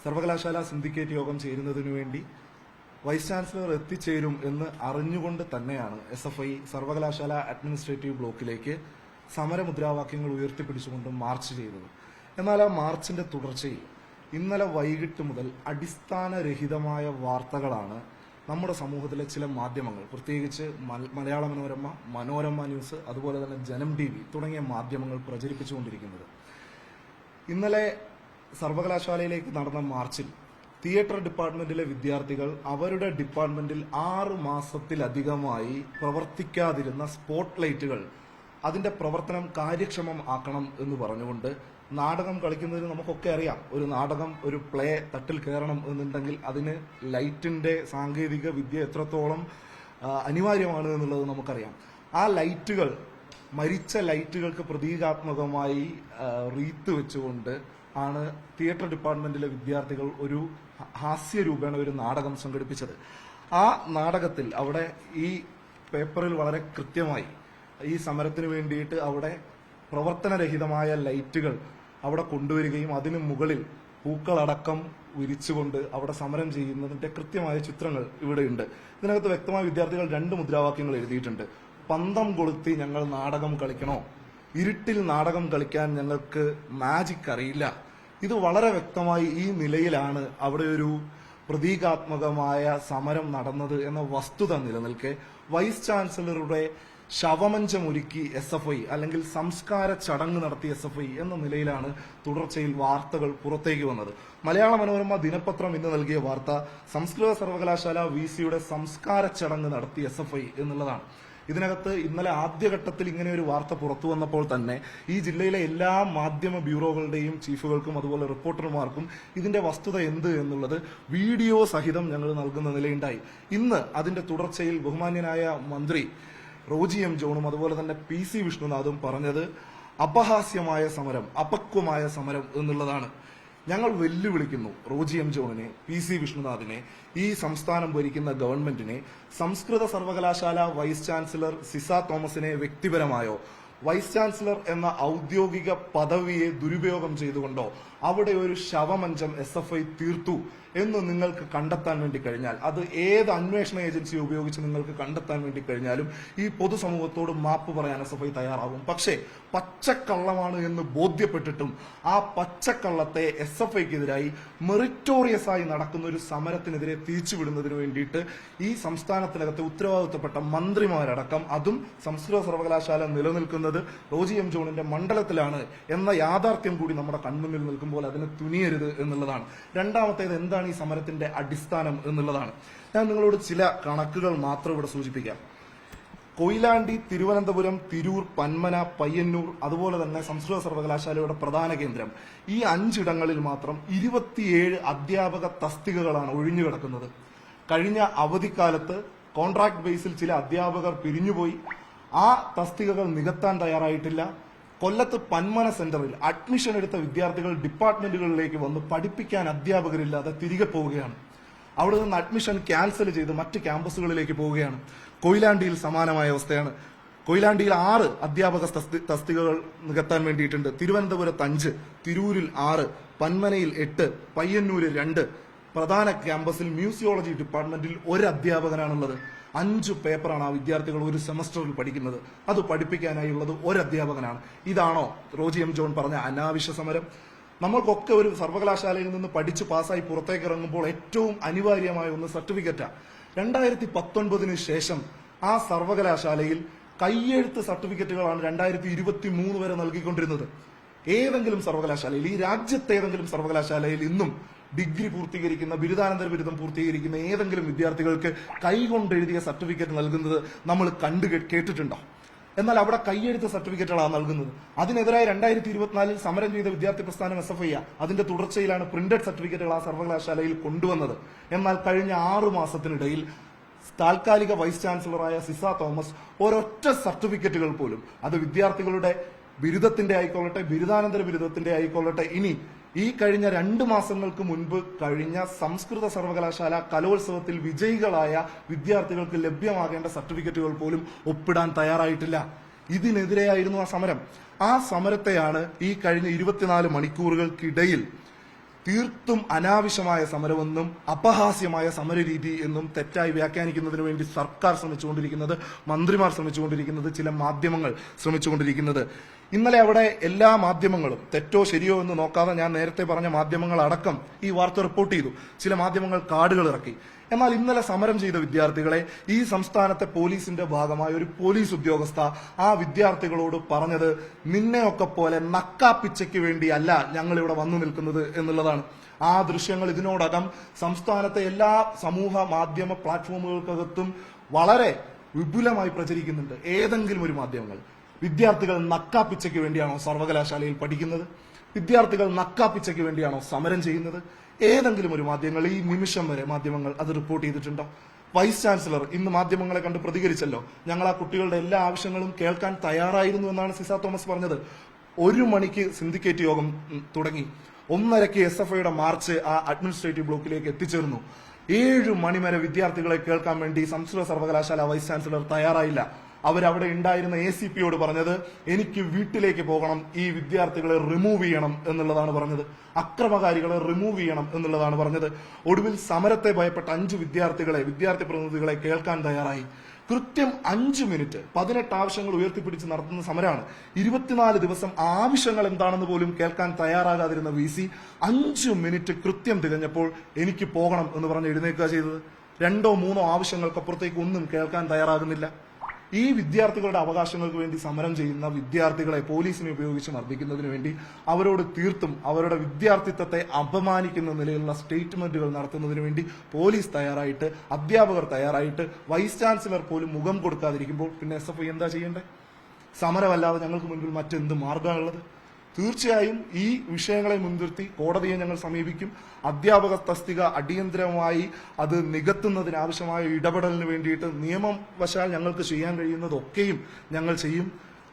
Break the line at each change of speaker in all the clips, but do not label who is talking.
സർവകലാശാല സിൻഡിക്കേറ്റ് യോഗം ചേരുന്നതിനു വേണ്ടി വൈസ് ചാൻസലർ എത്തിച്ചേരും എന്ന് അറിഞ്ഞുകൊണ്ട് തന്നെയാണ് SFI സർവകലാശാല അഡ്മിനിസ്ട്രേറ്റീവ് ബ്ലോക്കിലേക്ക് സമരമുദ്രാവാക്യങ്ങൾ ഉയർത്തിപ്പിടിച്ചുകൊണ്ട് മാർച്ച് ചെയ്തത്. എന്നാൽ ആ മാർച്ചിന്റെ തുടർച്ചയിൽ ഇന്നലെ വൈകിട്ട് മുതൽ അടിസ്ഥാനരഹിതമായ വാർത്തകളാണ് നമ്മുടെ സമൂഹത്തിലെ ചില മാധ്യമങ്ങൾ, പ്രത്യേകിച്ച് മലയാള മനോരമ, മനോരമ ന്യൂസ്, അതുപോലെ തന്നെ ജനം TV തുടങ്ങിയ മാധ്യമങ്ങൾ പ്രചരിപ്പിച്ചുകൊണ്ടിരിക്കുന്നത്. ഇന്നലെ സർവകലാശാലയിലേക്ക് നടന്ന മാർച്ചിൽ തിയേറ്റർ ഡിപ്പാർട്ട്മെന്റിലെ വിദ്യാർത്ഥികൾ അവരുടെ ഡിപ്പാർട്ട്മെന്റിൽ 6 മാസത്തിലധികമായി പ്രവർത്തിക്കാതിരുന്ന സ്പോട്ട് ലൈറ്റുകൾ അതിന്റെ പ്രവർത്തനം കാര്യക്ഷമം ആക്കണം എന്ന് പറഞ്ഞുകൊണ്ട് നാടകം കളിക്കുന്നതിന് നമുക്കൊക്കെ അറിയാം, ഒരു നാടകം, ഒരു പ്ലേ തട്ടിൽ കയറണം എന്നുണ്ടെങ്കിൽ അതിന് ലൈറ്റിന്റെ സാങ്കേതിക വിദ്യ എത്രത്തോളം അനിവാര്യമാണ് എന്നുള്ളത് നമുക്കറിയാം. ആ ലൈറ്റുകൾ, മരിച്ച ലൈറ്റുകൾക്ക് പ്രതീകാത്മകമായി റീത്ത് വെച്ചുകൊണ്ട് ആണ് തിയേറ്റർ ഡിപ്പാർട്ട്മെന്റിലെ വിദ്യാർത്ഥികൾ ഒരു ഹാസ്യരൂപേണ ഒരു നാടകം സംഘടിപ്പിച്ചത്. ആ നാടകത്തിൽ അവിടെ ഈ പേപ്പറിൽ വളരെ കൃത്യമായി ഈ സമരത്തിന് വേണ്ടിയിട്ട് അവിടെ പ്രവർത്തനരഹിതമായ ലൈറ്റുകൾ അവിടെ കൊണ്ടുവരികയും അതിനു മുകളിൽ പൂക്കളടക്കം വിരിച്ചുകൊണ്ട് അവിടെ സമരം ചെയ്യുന്നതിന്റെ കൃത്യമായ ചിത്രങ്ങൾ ഇവിടെയുണ്ട്. ഇതിനകത്ത് വ്യക്തമായ വിദ്യാർത്ഥികൾ 2 മുദ്രാവാക്യങ്ങൾ എഴുതിയിട്ടുണ്ട്. പന്തം കൊളുത്തി ഞങ്ങൾ നാടകം കളിക്കണോ, ഇരുട്ടിൽ നാടകം കളിക്കാൻ ഞങ്ങൾക്ക് മാജിക് അറിയില്ല. ഇത് വളരെ വ്യക്തമായി ഈ നിലയിലാണ് അവിടെ ഒരു പ്രതീകാത്മകമായ സമരം നടന്നത് എന്ന വസ്തുത നിലനിൽക്കെ വൈസ് ചാൻസലറുടെ ശവമഞ്ചമൊരുക്കി SFI അല്ലെങ്കിൽ സംസ്കാര ചടങ്ങ് നടത്തിയ SFI എന്ന നിലയിലാണ് തുടർച്ചയിൽ വാർത്തകൾ പുറത്തേക്ക് വന്നത്. മലയാള മനോരമ ദിനപത്രം ഇന്ന് നൽകിയ വാർത്ത സംസ്കൃത സർവകലാശാല VCയുടെ സംസ്കാര ചടങ്ങ് നടത്തി SFI എന്നുള്ളതാണ്. ഇതിനകത്ത് ഇന്നലെ ആദ്യഘട്ടത്തിൽ ഇങ്ങനെ ഒരു വാർത്ത പുറത്തു വന്നപ്പോൾ തന്നെ ഈ ജില്ലയിലെ എല്ലാ മാധ്യമ ബ്യൂറോകളുടെയും ചീഫുകൾക്കും അതുപോലെ റിപ്പോർട്ടർമാർക്കും ഇതിന്റെ വസ്തുത എന്ത് എന്നുള്ളത് വീഡിയോ സഹിതം ഞങ്ങൾ നൽകുന്ന നിലയുണ്ടായി. ഇന്ന് അതിന്റെ തുടർച്ചയിൽ ബഹുമാന്യനായ മന്ത്രി റോജി M. ജോണും അതുപോലെ തന്നെ PC വിഷ്ണുനാഥും പറഞ്ഞത് അപഹാസ്യമായ സമരം, അപക്വമായ സമരം എന്നുള്ളതാണ്. ഞങ്ങൾ വെല്ലുവിളിക്കുന്നു റോജി M. ജോണിനെ, PC വിഷ്ണുനാഥിനെ, ഈ സംസ്ഥാനം ഭരിക്കുന്ന ഗവൺമെന്റിനെ, സംസ്കൃത സർവകലാശാല വൈസ് ചാൻസലർ സിസ തോമസിനെ വ്യക്തിപരമായോ വൈസ് ചാൻസലർ എന്ന ഔദ്യോഗിക പദവിയെ ദുരുപയോഗം ചെയ്തുകൊണ്ടോ അവിടെ ഒരു ശവമഞ്ചം SFI തീർത്തു എന്ന് നിങ്ങൾക്ക് കണ്ടെത്താൻ വേണ്ടി കഴിഞ്ഞാൽ, അത് ഏത് അന്വേഷണ ഏജൻസി ഉപയോഗിച്ച് നിങ്ങൾക്ക് കണ്ടെത്താൻ വേണ്ടി കഴിഞ്ഞാലും ഈ പൊതുസമൂഹത്തോട് മാപ്പ് പറയാൻ SFI തയ്യാറാകും. പക്ഷേ പച്ചക്കള്ളമാണ് എന്ന് ബോധ്യപ്പെട്ടിട്ടും ആ പച്ചക്കള്ളത്തെ SFIക്കെതിരായി മെറിറ്റോറിയസ് ആയി നടക്കുന്ന ഒരു സമരത്തിനെതിരെ തിരിച്ചുവിടുന്നതിന് വേണ്ടിയിട്ട് ഈ സംസ്ഥാനത്തിനകത്തെ ഉത്തരവാദിത്തപ്പെട്ട മന്ത്രിമാരടക്കം, അതും സംസ്കൃത സർവകലാശാല നിലനിൽക്കുന്നത് റോജി M. ജോണിന്റെ മണ്ഡലത്തിലാണ് എന്ന യാഥാർത്ഥ്യം കൂടി നമ്മുടെ കൺമുന്നിൽ നിൽക്കുമ്പോൾ അതിന് തുനിയരുത് എന്നുള്ളതാണ്. രണ്ടാമത്തേത് എന്താണ് ഈ സമരത്തിന്റെ അടിസ്ഥാനം എന്നുള്ളതാണ്. ഞാൻ നിങ്ങളോട് ചില കണക്കുകൾ മാത്രം ഇവിടെ സൂചിപ്പിക്കാം. കൊയിലാണ്ടി, തിരുവനന്തപുരം, തിരൂർ, പന്മന, പയ്യന്നൂർ, അതുപോലെ തന്നെ സംസ്കൃത സർവകലാശാലയുടെ പ്രധാന കേന്ദ്രം, ഈ 5 ഇടങ്ങളിൽ മാത്രം 27 അധ്യാപക തസ്തികകളാണ് ഒഴിഞ്ഞുകിടക്കുന്നത്. കഴിഞ്ഞ അവധിക്കാലത്ത് കോൺട്രാക്ട് ബേസിൽ ചില അധ്യാപകർ പിരിഞ്ഞുപോയി. ആ തസ്തികകൾ നികത്താൻ തയ്യാറായിട്ടില്ല. കൊല്ലത്ത് പന്മന സെന്ററിൽ അഡ്മിഷൻ എടുത്ത വിദ്യാർത്ഥികൾ ഡിപ്പാർട്ട്മെന്റുകളിലേക്ക് വന്ന് പഠിപ്പിക്കാൻ അധ്യാപകരില്ലാതെ തിരികെ പോവുകയാണ്. അവിടെ നിന്ന് അഡ്മിഷൻ ക്യാൻസൽ ചെയ്ത് മറ്റ് ക്യാമ്പസുകളിലേക്ക് പോവുകയാണ്. കൊയിലാണ്ടിയിൽ സമാനമായ അവസ്ഥയാണ്. കൊയിലാണ്ടിയിൽ 6 അധ്യാപക തസ്തികകൾ നികത്താൻ വേണ്ടിയിട്ടുണ്ട്. തിരുവനന്തപുരത്ത് 5, തിരൂരിൽ 6, പന്മനയിൽ 8, പയ്യന്നൂരിൽ 2. പ്രധാന ക്യാമ്പസിൽ മ്യൂസിയോളജി ഡിപ്പാർട്ട്മെന്റിൽ 1 അധ്യാപകനാണുള്ളത്. 5 പേപ്പറാണ് ആ വിദ്യാർത്ഥികൾ ഒരു സെമസ്റ്ററിൽ പഠിക്കുന്നത്. അത് പഠിപ്പിക്കാനായുള്ളത് 1 അധ്യാപകനാണ്. ഇതാണോ റോജി M. ജോൺ പറഞ്ഞ അനാവശ്യ സമരം? നമ്മൾക്കൊക്കെ ഒരു സർവകലാശാലയിൽ നിന്ന് പഠിച്ച് പാസ്സായി പുറത്തേക്ക് ഇറങ്ങുമ്പോൾ ഏറ്റവും അനിവാര്യമായ ഒന്ന് സർട്ടിഫിക്കറ്റാണ്. 2019 ശേഷം ആ സർവകലാശാലയിൽ കയ്യെഴുത്ത് സർട്ടിഫിക്കറ്റുകളാണ് 2023 വരെ നൽകിക്കൊണ്ടിരുന്നത്. ഏതെങ്കിലും സർവകലാശാലയിൽ, ഈ രാജ്യത്തെ ഏതെങ്കിലും സർവകലാശാലയിൽ ഇന്നും ഡിഗ്രി പൂർത്തീകരിക്കുന്ന, ബിരുദാനന്തര ബിരുദം പൂർത്തീകരിക്കുന്ന ഏതെങ്കിലും വിദ്യാർത്ഥികൾക്ക് കൈകൊണ്ടെഴുതിയ സർട്ടിഫിക്കറ്റ് നൽകുന്നത് നമ്മൾ കേട്ടിട്ടുണ്ടോ? എന്നാൽ അവിടെ കൈയെഴുത്ത സർട്ടിഫിക്കറ്റുകളാണ് നൽകുന്നത്. അതിനെതിരായി 2024 സമരം ചെയ്ത വിദ്യാർത്ഥി പ്രസ്ഥാനം SFI അതിന്റെ തുടർച്ചയിലാണ് പ്രിന്റഡ് സർട്ടിഫിക്കറ്റുകൾ ആ സർവകലാശാലയിൽ കൊണ്ടുവന്നത്. എന്നാൽ കഴിഞ്ഞ 6 മാസത്തിനിടയിൽ താൽക്കാലിക വൈസ് ചാൻസലറായ സിസ തോമസ് ഒരൊറ്റ സർട്ടിഫിക്കറ്റുകൾ പോലും, അത് വിദ്യാർത്ഥികളുടെ ബിരുദത്തിന്റെ ആയിക്കൊള്ളട്ടെ, ബിരുദാനന്തര ബിരുദത്തിന്റെ ആയിക്കൊള്ളട്ടെ, ഇനി ഈ കഴിഞ്ഞ 2 മാസങ്ങൾക്ക് മുൻപ് കഴിഞ്ഞ സംസ്കൃത സർവകലാശാല കലോത്സവത്തിൽ വിജയികളായ വിദ്യാർത്ഥികൾക്ക് ലഭ്യമാകേണ്ട സർട്ടിഫിക്കറ്റുകൾ പോലും ഒപ്പിടാൻ തയ്യാറായിട്ടില്ല. ഇതിനെതിരെയായിരുന്നു ആ സമരം. ആ സമരത്തെയാണ് ഈ കഴിഞ്ഞ 24 മണിക്കൂറുകൾക്കിടയിൽ തീർത്തും അനാവശ്യമായ സമരമെന്നും അപഹാസ്യമായ സമരരീതി എന്നും തെറ്റായി വ്യാഖ്യാനിക്കുന്നതിന് വേണ്ടി സർക്കാർ ശ്രമിച്ചുകൊണ്ടിരിക്കുന്നത്, മന്ത്രിമാർ ശ്രമിച്ചുകൊണ്ടിരിക്കുന്നത്, ചില മാധ്യമങ്ങൾ ശ്രമിച്ചുകൊണ്ടിരിക്കുന്നത്. ഇന്നലെ അവിടെ എല്ലാ മാധ്യമങ്ങളും തെറ്റോ ശരിയോ എന്ന് നോക്കാതെ ഞാൻ നേരത്തെ പറഞ്ഞ മാധ്യമങ്ങൾ അടക്കം ഈ വാർത്ത റിപ്പോർട്ട് ചെയ്തു. ചില മാധ്യമങ്ങൾ കാർഡുകൾ ഇറക്കി. എന്നാൽ ഇന്നലെ സമരം ചെയ്ത വിദ്യാർത്ഥികളെ ഈ സംസ്ഥാനത്തെ പോലീസിന്റെ ഭാഗമായ ഒരു പോലീസ് ഉദ്യോഗസ്ഥ ആ വിദ്യാർത്ഥികളോട് പറഞ്ഞത്, നിന്നെയൊക്കെ പോലെ നക്കാപ്പിച്ചയ്ക്ക് വേണ്ടിയല്ല ഞങ്ങൾ ഇവിടെ വന്നു നിൽക്കുന്നത് എന്നുള്ളതാണ്. ആ ദൃശ്യങ്ങൾ ഇതിനോടകം സംസ്ഥാനത്തെ എല്ലാ സമൂഹ മാധ്യമ പ്ലാറ്റ്ഫോമുകൾക്കകത്തും വളരെ വിപുലമായി പ്രചരിക്കുന്നുണ്ട്. ഏതെങ്കിലും ഒരു മാധ്യമങ്ങൾ വിദ്യാർത്ഥികൾ നക്കാപ്പിച്ചയ്ക്ക് വേണ്ടിയാണോ സർവകലാശാലയിൽ പഠിക്കുന്നത്? വിദ്യാർത്ഥികൾ നക്കാപ്പിച്ചയ്ക്ക് വേണ്ടിയാണോ സമരം ചെയ്യുന്നത്? ഏതെങ്കിലും ഒരു മാധ്യമങ്ങൾ ഈ നിമിഷം വരെ മാധ്യമങ്ങൾ അത് റിപ്പോർട്ട് ചെയ്തിട്ടുണ്ടോ? വൈസ് ചാൻസലർ ഇന്ന് മാധ്യമങ്ങളെ കണ്ട് പ്രതികരിച്ചല്ലോ. ഞങ്ങൾ ആ കുട്ടികളുടെ എല്ലാ ആവശ്യങ്ങളും കേൾക്കാൻ തയ്യാറായിരുന്നു എന്നാണ് സിസ തോമസ് പറഞ്ഞത്. 1 മണിക്ക് സിൻഡിക്കേറ്റ് യോഗം തുടങ്ങി. 1:30 SFIയുടെ മാർച്ച് ആ അഡ്മിനിസ്ട്രേറ്റീവ് ബ്ലോക്കിലേക്ക് എത്തിച്ചേർന്നു. 7 മണി വരെ വിദ്യാർത്ഥികളെ കേൾക്കാൻ വേണ്ടി സംസ്കൃത സർവകലാശാല വൈസ് ചാൻസലർ തയ്യാറായില്ല. അവരവിടെ ഉണ്ടായിരുന്ന ACPയോട് പറഞ്ഞത്, എനിക്ക് വീട്ടിലേക്ക് പോകണം, ഈ വിദ്യാർത്ഥികളെ റിമൂവ് ചെയ്യണം എന്നുള്ളതാണ് പറഞ്ഞത്. അക്രമകാരികളെ റിമൂവ് ചെയ്യണം എന്നുള്ളതാണ് പറഞ്ഞത്. ഒടുവിൽ സമരത്തെ ഭയപ്പെട്ട 5 വിദ്യാർത്ഥി പ്രതിനിധികളെ കേൾക്കാൻ തയ്യാറായി. കൃത്യം 5 മിനിറ്റ് 18 ആവശ്യങ്ങൾ ഉയർത്തിപ്പിടിച്ച് നടത്തുന്ന സമരമാണ്. 24 ദിവസം ആവശ്യങ്ങൾ എന്താണെന്ന് പോലും കേൾക്കാൻ തയ്യാറാകാതിരുന്ന VC 5 മിനിറ്റ് കൃത്യം തികഞ്ഞപ്പോൾ എനിക്ക് പോകണം എന്ന് പറഞ്ഞ് എഴുന്നേൽക്കുക ചെയ്തത്. 2 3 ആവശ്യങ്ങൾക്കപ്പുറത്തേക്ക് ഒന്നും കേൾക്കാൻ തയ്യാറാകുന്നില്ല. ഈ വിദ്യാർത്ഥികളുടെ അവകാശങ്ങൾക്ക് വേണ്ടി സമരം ചെയ്യുന്ന വിദ്യാർത്ഥികളെ പോലീസിനെ ഉപയോഗിച്ച് മർദ്ദിക്കുന്നതിന് വേണ്ടി അവരോട് തീർത്തും അവരുടെ വിദ്യാർത്ഥിത്വത്തെ അപമാനിക്കുന്ന നിലയിലുള്ള സ്റ്റേറ്റ്മെന്റുകൾ നടത്തുന്നതിന് വേണ്ടി പോലീസ് തയ്യാറായിട്ട്, അധ്യാപകർ തയ്യാറായിട്ട്, വൈസ് ചാൻസലർ പോലും മുഖം കൊടുക്കാതിരിക്കുമ്പോൾ പിന്നെ SFI എന്താ ചെയ്യേണ്ടത്? സമരമല്ലാതെ ഞങ്ങൾക്ക് മുൻപിൽ മറ്റെന്ത് മാർഗമാണുള്ളത്? തീർച്ചയായും ഈ വിഷയങ്ങളെ മുൻനിർത്തി കോടതിയെ ഞങ്ങൾ സമീപിക്കും. അധ്യാപക തസ്തിക അടിയന്തരമായി അത് നികത്തുന്നതിനാവശ്യമായ ഇടപെടലിന് വേണ്ടിയിട്ട് നിയമം വശാൽ ഞങ്ങൾക്ക് ചെയ്യാൻ കഴിയുന്നതൊക്കെയും ഞങ്ങൾ ചെയ്യും.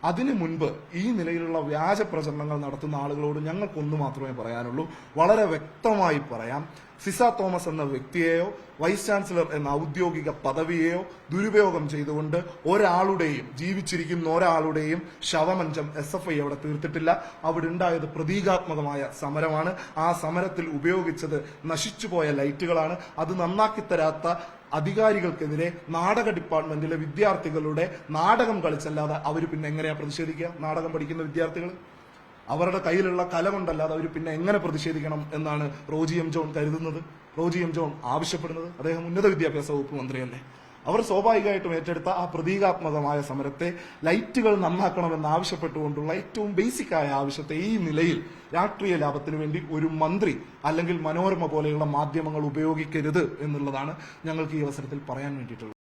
അതിനു മുൻപ് ഈ നിലയിലുള്ള വ്യാജ പ്രചരണങ്ങൾ നടത്തുന്ന ആളുകളോട് ഞങ്ങൾക്കൊന്നു മാത്രമേ പറയാനുള്ളൂ. വളരെ വ്യക്തമായി പറയാം, സിസ തോമസ് എന്ന വ്യക്തിയെയോ വൈസ് ചാൻസലർ എന്ന ഔദ്യോഗിക പദവിയെയോ ദുരുപയോഗം ചെയ്തുകൊണ്ട് ഒരാളുടെയും, ജീവിച്ചിരിക്കുന്ന ഒരാളുടെയും ശവമഞ്ചം SFI അവിടെ തീർത്തിട്ടില്ല. അവിടെ ഉണ്ടായത് പ്രതീകാത്മകമായ സമരമാണ്. ആ സമരത്തിൽ ഉപയോഗിച്ചത് നശിച്ചുപോയ ലൈറ്റുകളാണ്. അത് നന്നാക്കി തരാത്ത അധികാരികൾക്കെതിരെ നാടക ഡിപ്പാർട്ട്മെന്റിലെ വിദ്യാർത്ഥികളുടെ നാടകം കളിച്ചല്ലാതെ അവർ പിന്നെ എങ്ങനെയാ പ്രതിഷേധിക്കുക? നാടകം പഠിക്കുന്ന വിദ്യാർത്ഥികൾ അവരുടെ കയ്യിലുള്ള കല കൊണ്ടല്ലാതെ അവർ പിന്നെ എങ്ങനെ പ്രതിഷേധിക്കണം എന്നാണ് റോജി എം ജോൺ കരുതുന്നത്, റോജി എം ജോൺ ആവശ്യപ്പെടുന്നത്? അദ്ദേഹം ഉന്നത വിദ്യാഭ്യാസ വകുപ്പ് മന്ത്രിയല്ലേ. അവർ സ്വാഭാവികമായിട്ടും ഏറ്റെടുത്ത ആ പ്രതീകാത്മകമായ സമരത്തെ ലൈറ്റുകൾ നന്നാക്കണമെന്ന് ആവശ്യപ്പെട്ടുകൊണ്ടുള്ള ഏറ്റവും ബേസിക്കായ ആവശ്യത്തെ ഈ നിലയിൽ രാഷ്ട്രീയ ലാഭത്തിന് വേണ്ടി ഒരു മന്ത്രി അല്ലെങ്കിൽ മനോരമ പോലെയുള്ള മാധ്യമങ്ങൾ ഉപയോഗിക്കരുത് എന്നുള്ളതാണ് ഞങ്ങൾക്ക് ഈ അവസരത്തിൽ പറയാൻ വേണ്ടിയിട്ടുള്ളത്.